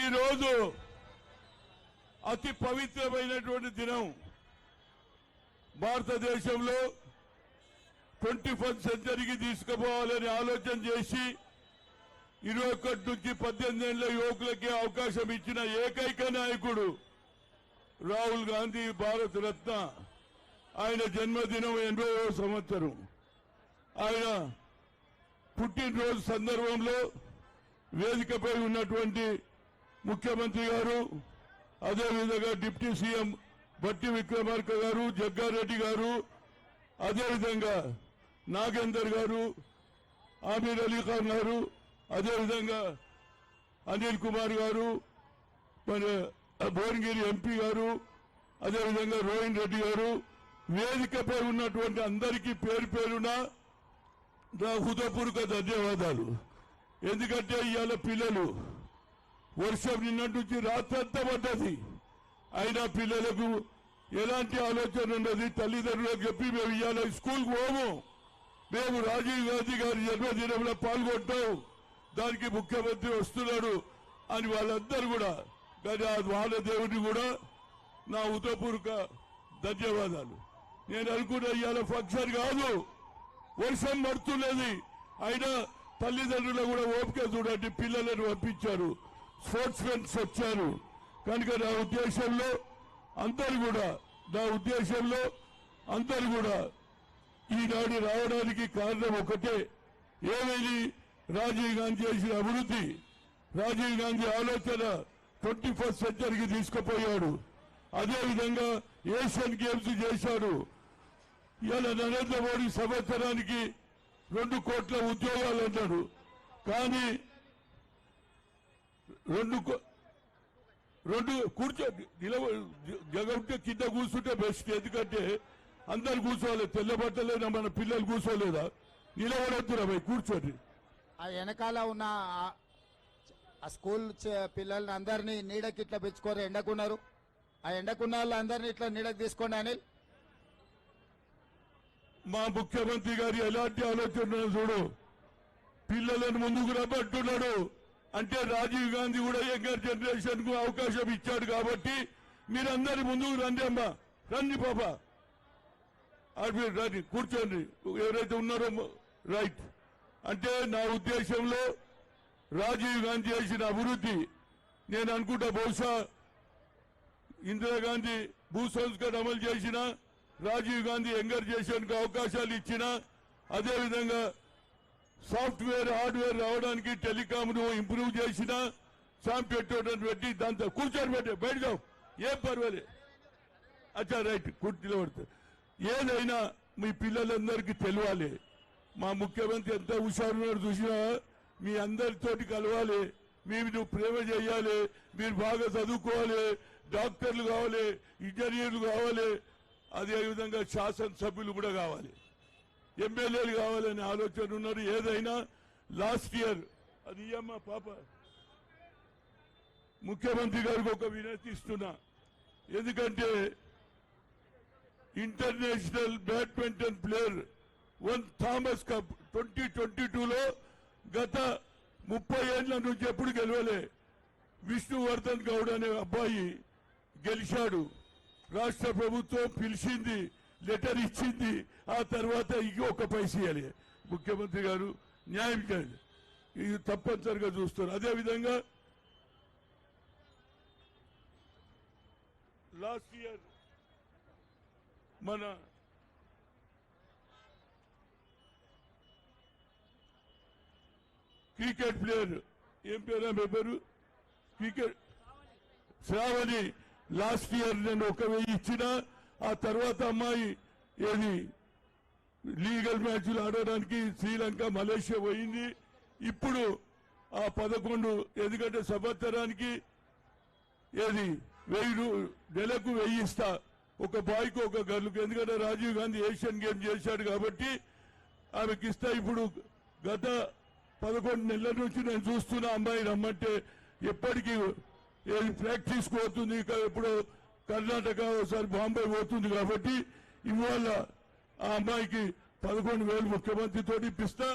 ఈ రోజు అతి పవిత్రమైనటువంటి దినం. భారతదేశంలో 21st సెంచరీకి తీసుకుపోవాలని ఆలోచన చేసి 21 నుంచి 18 ఏళ్ల యువకులకే అవకాశం ఇచ్చిన ఏకైక నాయకుడు రాహుల్ గాంధీ, భారత రత్న. ఆయన జన్మదినం 80వ సంవత్సరం. ఆయన పుట్టినరోజు సందర్భంలో వేదికపై ఉన్నటువంటి ముఖ్యమంత్రి గారు, అదేవిధంగా డిప్యూటీ సీఎం బట్టి విక్రమార్క గారు, జగ్గారెడ్డి గారు, అదేవిధంగా నాగేందర్ గారు, ఆమీర్ అలీ ఖాన్ గారు, అదేవిధంగా అనిల్ కుమార్ గారు, మన భువనగిరి ఎంపీ గారు, అదేవిధంగా రోహిన్ రెడ్డి గారు, వేదికపై ఉన్నటువంటి అందరికీ పేరు పేరున నా హృదయపూర్వక ధన్యవాదాలు. ఎందుకంటే ఇవాళ పిల్లలు వర్షం నిన్నటి నుంచి రాత్రంతా పడ్డది, అయినా పిల్లలకు ఎలాంటి ఆలోచన ఉన్నది. తల్లిదండ్రులకు చెప్పి మేము ఇవాళ స్కూల్కి పోము, మేము రాజీవ్ గాంధీ గారి జన్మదినంలో పాల్గొంటాం, దానికి ముఖ్యమంత్రి వస్తున్నాడు అని వాళ్ళందరూ కూడా, కానీ వాళ్ళ దేవుడిని కూడా నా హృదయపూర్వక ధన్యవాదాలు. నేను అనుకున్న ఇవాళ ఫంక్షన్ కాదు, వర్షం పడుతున్నది, అయినా తల్లిదండ్రులు కూడా ఓపిక చూడండి, పిల్లలను పంపించారు, స్పోర్ట్స్ మెన్స్ వచ్చారు. కనుక నా ఉద్దేశంలో అందరు కూడా ఈనాడు రావడానికి కారణం ఒకటే, ఏమైంది రాజీవ్ గాంధీ చేసిన అభివృద్ధి, రాజీవ్ గాంధీ ఆలోచన 21st సెంచరీకి తీసుకుపోయాడు. అదేవిధంగా ఏషియన్ గేమ్స్ చేశాడు. ఇవాళ నరేంద్ర మోడీ సంవత్సరానికి 2 కోట్ల ఉద్యోగాలు అన్నాడు, కానీ రెండు కూర్చో జగంటే కింద కూర్చుంటే బెస్ట్. ఎందుకంటే అందరు కూర్చోవాలి, తెల్ల బట్టలేనా మన పిల్లలు కూర్చోలేదా, నిలబడద్దురా భయ్, కూర్చోండి. ఆ వెనకాల ఉన్న ఆ స్కూల్ పిల్లల్ని అందరినీ నీడకి ఇట్లా పెంచుకోరు, ఎండకున్నారు. ఆ ఎండకున్న వాళ్ళందరినీ ఇట్లా నీడకి తీసుకోండి అని మా ముఖ్యమంత్రి గారు ఎలాంటి ఆలోచన చూడు, పిల్లలను ముందుకు రమ్మంటున్నాడు. అంటే రాజీవ్ గాంధీ కూడా యంగర్ జనరేషన్ కు అవకాశం ఇచ్చాడు కాబట్టి మీరందరి ముందుకు రండి అమ్మా, రండి పాప, రండి కూర్చోండి ఎవరైతే ఉన్నారో. రైట్. అంటే నా ఉద్దేశంలో రాజీవ్ గాంధీ చేసిన అభివృద్ధి, నేను అనుకుంటా బహుశా ఇందిరాగాంధీ భూ సంస్కరణ అమలు చేసిన, రాజీవ్ గాంధీ యంగర్ జనరేషన్కు అవకాశాలు ఇచ్చిన, అదేవిధంగా సాఫ్ట్వేర్ హార్డ్వేర్ రావడానికి టెలికాంను ఇంప్రూవ్ చేసిన, సాం పెట్టి దాంతో కూర్చొని పెట్టి బయట ఏం పర్వాలేదు. అచ్చా రైట్, కుర్చీలో పడుతుంది. ఏదైనా మీ పిల్లలందరికీ తెలియాలి, మా ముఖ్యమంత్రి ఎంత హుషారున్నాడు చూసినా, మీ అందరితోటి కలవాలి, మీరు ప్రేమ చేయాలి, మీరు బాగా చదువుకోవాలి, డాక్టర్లు కావాలి, ఇంజనీర్లు కావాలి, అదేవిధంగా శాసనసభ్యులు కూడా కావాలి, ఎమ్మెల్యేలు కావాలనే ఆలోచన ఉన్నారు. ఏదైనా లాస్ట్ ఇయర్ అది అమ్మ పాప ముఖ్యమంత్రి గారికి ఒక వినతి ఇస్తున్నా, ఎందుకంటే international badminton player Thomas Cup 2022లో గత 30 ఏళ్ల నుంచి ఎప్పుడు గెలవలే విష్ణువర్ధన్ గౌడ్ అనే అబ్బాయి గెలిచాడు. రాష్ట్ర ప్రభుత్వం పిలిచింది, లెటర్ ఇచ్చింది, ఆ తర్వాత ఇంకొక పైస ఇవ్వాలి. ముఖ్యమంత్రి గారు న్యాయం చేయండి, ఇది తప్పనిసరిగా చూస్తారు. అదేవిధంగా లాస్ట్ ఇయర్ మన క్రికెట్ ప్లేయర్ ఏం పేరు క్రికెట్ శ్రావణి, లాస్ట్ ఇయర్ నేను 1000 ఇచ్చిన, ఆ తర్వాత అమ్మాయి ఏది లీగల్ మ్యాచ్లు ఆడడానికి శ్రీలంక, మలేషియా పోయింది. ఇప్పుడు ఆ 11, ఎందుకంటే సంవత్సరానికి ఏది 1000 నెలకు 1000 ఇస్తా, ఒక బాయ్కు ఒక గర్ల్కు. ఎందుకంటే రాజీవ్ గాంధీ ఏషియన్ గేమ్ చేశాడు కాబట్టి ఆమెకి ఇస్తా. ఇప్పుడు గత 11 నెలల నుంచి నేను చూస్తున్నా, అమ్మాయి రమ్మంటే ఎప్పటికీ ప్రాక్టీస్ పోతుంది, ఎప్పుడు కర్ణాటక ఒకసారి బాంబే పోతుంది. కాబట్టి ఇవాళ ఆ అమ్మాయికి 11,000 ముఖ్యమంత్రితో ఇప్పిస్తా.